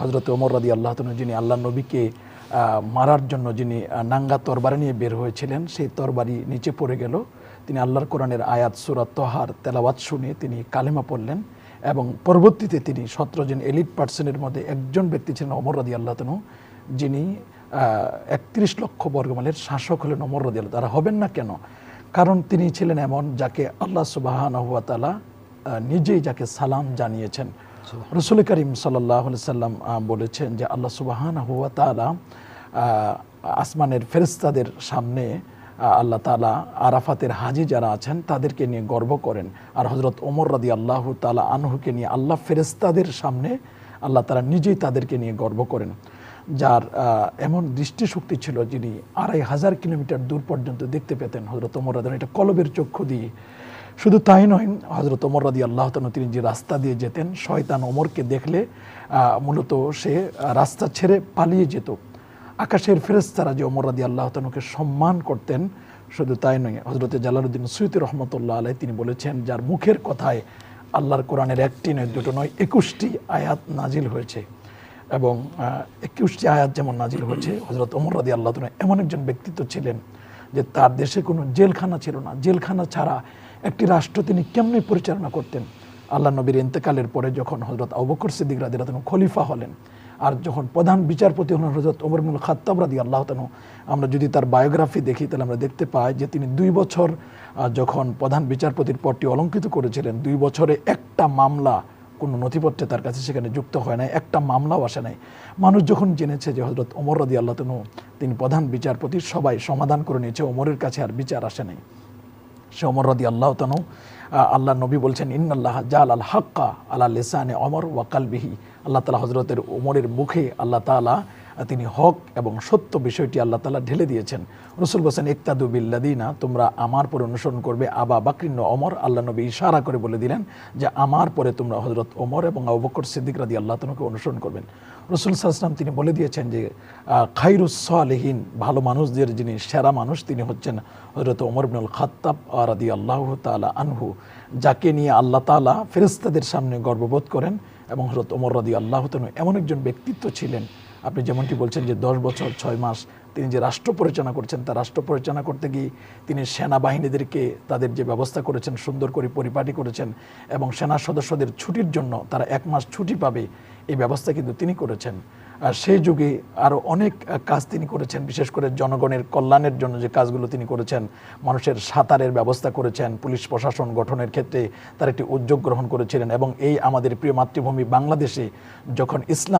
হযরত ওমর রাদিয়াল্লাহু তাআলা যিনি আল্লাহ নবীকে মারার জন্য যিনি নাঙ্গা তরবারি নিয়ে বের হয়েছিলেন, সেই তরবারি নিচে পড়ে গেল। তিনি আল্লাহর কোরআনের আয়াত সূরা তহার তেলাওয়াত শুনে তিনি কালেমা পড়লেন এবং পরবর্তীতে তিনি 17 জন এলিট পার্সনের মধ্যে একজন ব্যক্তি ছিলেন ওমর রাদিয়াল্লাহু তাআলা, যিনি 31 লক্ষ বর্গমাইলের শাসক হলেন ওমর রাদিয়াল্লাহু তাআলা। হবেন না কেন? কারণ তিনি ছিলেন এমন যাকে আল্লাহ সুবহানাহু ওয়া তাআলা নিজেই যাকে সালাম জানিয়েছেন। রাসূল করিম সাল্লাল্লাহু আলাইহি সাল্লাম বলেছেন যে আল্লাহ সুবহানাহু ওয়া তাআলা আসমানের ফেরেশতাদের সামনে আল্লাহ তাআলা আরাফাতের হাজী যারা আছেন তাদেরকে নিয়ে গর্ব করেন। আর হযরত ওমর রাদিয়াল্লাহু তাআলা আনহুকে নিয়ে আল্লাহ ফেরেশতাদের সামনে আল্লাহ তাআলা নিজেই তাদেরকে নিয়ে গর্ব করেন। যার এমন দৃষ্টিশক্তি ছিল, যিনি 2500 কিলোমিটার দূর পর্যন্ত দেখতে পেতেন হযরত ওমর রাদিয়াল্লাহু, এটা কলবের চক্ষু দিয়ে। শুধু তাই নয়, হযরত ওমর রাদিয়াল্লাহু তাআলা তিনি যে রাস্তা দিয়ে যেতেন, শয়তান ওমরকে দেখলে মূলত সে রাস্তা ছেড়ে পালিয়ে যেত। আকাশের ফেরেশতারা যে ওমর রাদিয়াল্লাহু তাআলাকে সম্মান করতেন, শুধু তাই নয়, হযরত জালালউদ্দিন সুয়ুতী রহমতুল্লাহ আলাইহি তিনি বলেছেন, যার মুখের কথায় আল্লাহর কোরআনের একটি নয়, দুটো নয়, 21টি আয়াত নাজিল হয়েছে। এবং 21টি আয়াত যেমন নাজিল হয়েছে, হযরত ওমর রাদিয়াল্লাহু তাআলা এমন একজন ব্যক্তিত্ব ছিলেন যে তার দেশে কোনো জেলখানা ছিল না। জেলখানা ছাড়া একটি রাষ্ট্র তিনি কেমনে পরিচালনা করতেন? আল্লাহ নবীর ইন্তেকালের পরে যখন হযরত আবু বকর সিদ্দিক রাদিয়াল্লাহু তাআলা খলিফা হলেন, আর যখন প্রধান বিচারপতি হলেন হযরত ওমর ইবনুল খাত্তাব রাদিয়াল্লাহু তাআলা, আমরা যদি তার বায়োগ্রাফি দেখি তাহলে আমরা দেখতে পাই যে তিনি 2 বছর যখন প্রধান বিচারপতির পদটি অলঙ্কৃত করেছিলেন, 2 বছরে একটা মামলা কোনো নথিপত্রে তার কাছে সেখানে যুক্ত হয় নাই, একটা মামলাও আসে নাই। মানুষ যখন জেনেছে যে হযরত ওমর রাদিয়াল্লাহু তাআলা তিনি প্রধান বিচারপতি, সবাই সমাধান করে নিয়েছে, ওমরের কাছে আর বিচার আসে নাই। সে ওমর রাদিয়াল্লাহু তাআলা, আল্লাহ নবী বলছেন, ইন্নাল্লাহ জাআলাল হাক্কা আলা লিসানি ওমর ওয়া কলবিহি, আল্লাহ তাআলা হযরতের ওমরের মুখে আল্লাহ তাআলা তিনি হক এবং সত্য বিষয়টি আল্লাহ তাআলা ঢেলে দিয়েছেন। রাসূল বলেছেন, ইক্তাদু বিল্লাযিনা, তোমরা আমার পরে অনুসরণ করবে আবা বকর ও ওমর। আল্লাহ নবী ইশারা করে বলে দিলেন যে আমার পরে তোমরা হযরত ওমর এবং আবু বকর সিদ্দিক রাদিয়াল্লাহু তাআলাকে অনুসরণ করবেন। রাসূল সাল্লাল্লাহু আলাইহি ওয়াসাল্লাম তিনি বলে দিয়েছেন যে খায়রুস সালিহিন, ভালো মানুষদের যিনি সেরা মানুষ, তিনি হচ্ছেন হযরত ওমর ইবনুল খাত্তাব রাদিয়াল্লাহু তাআলা আনহু, যাকে নিয়ে আল্লাহ তাআলা ফেরেশতাদের সামনে গর্ববোধ করেন। এবং হযরত ওমর রাদিয়াল্লাহু তাআলা এমন একজন ব্যক্তিত্ব ছিলেন, আপনি যেমনটি বলছেন যে 10 বছর 6 মাস তিনি যে রাষ্ট্র পরিচালনা করছেন, তার রাষ্ট্র পরিচালনা করতে গিয়ে তিনি সেনাবাহিনীদেরকে তাদের যে ব্যবস্থা করেছেন সুন্দর করে পরিপাটি করেছেন, এবং সেনা সদস্যদের ছুটির জন্য তারা 1 মাস ছুটি পাবে এই ব্যবস্থা কিন্তু তিনি করেছেন। আর সেই যুগে আরও অনেক কাজ তিনি করেছেন, বিশেষ করে জনগণের কল্যাণের জন্য যে কাজগুলো তিনি করেছেন, মানুষের সাঁতারের ব্যবস্থা করেছেন, পুলিশ প্রশাসন গঠনের ক্ষেত্রে তার একটি উদ্যোগ গ্রহণ করেছিলেন। এবং এই আমাদের প্রিয় মাতৃভূমি বাংলাদেশে যখন ইসলাম